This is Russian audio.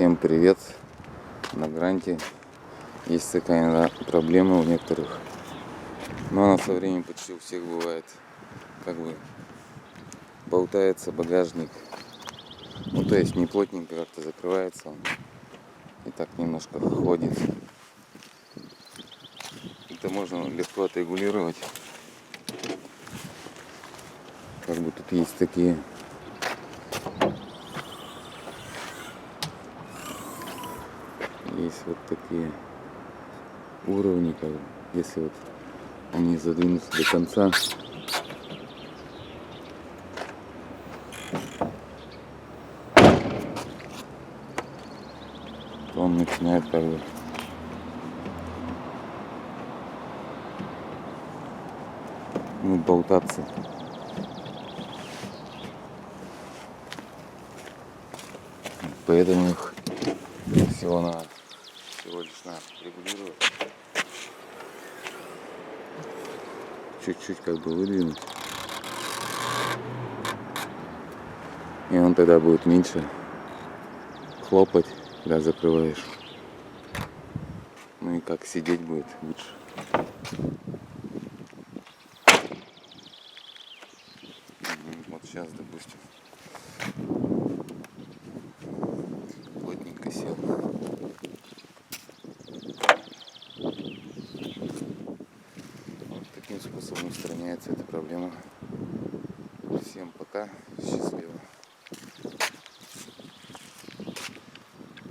Всем привет! На гранте есть такая проблема у некоторых, но она со временем почти у всех бывает. Как бы болтается багажник, ну то есть не плотненько как-то закрывается он и так немножко ходит. Это можно легко отрегулировать. Как бы тут есть такие вот такие уровни, как бы, если вот они задвинутся до конца, то он начинает как бы болтаться. Поэтому их всего лишь надо регулировать. Чуть-чуть как бы выдвинуть. И он тогда будет меньше хлопать, когда закрываешь. Ну и как сидеть будет лучше. Вот сейчас, допустим, плотненько сел. Вот таким способом устраняется эта проблема. Всем пока, счастливо.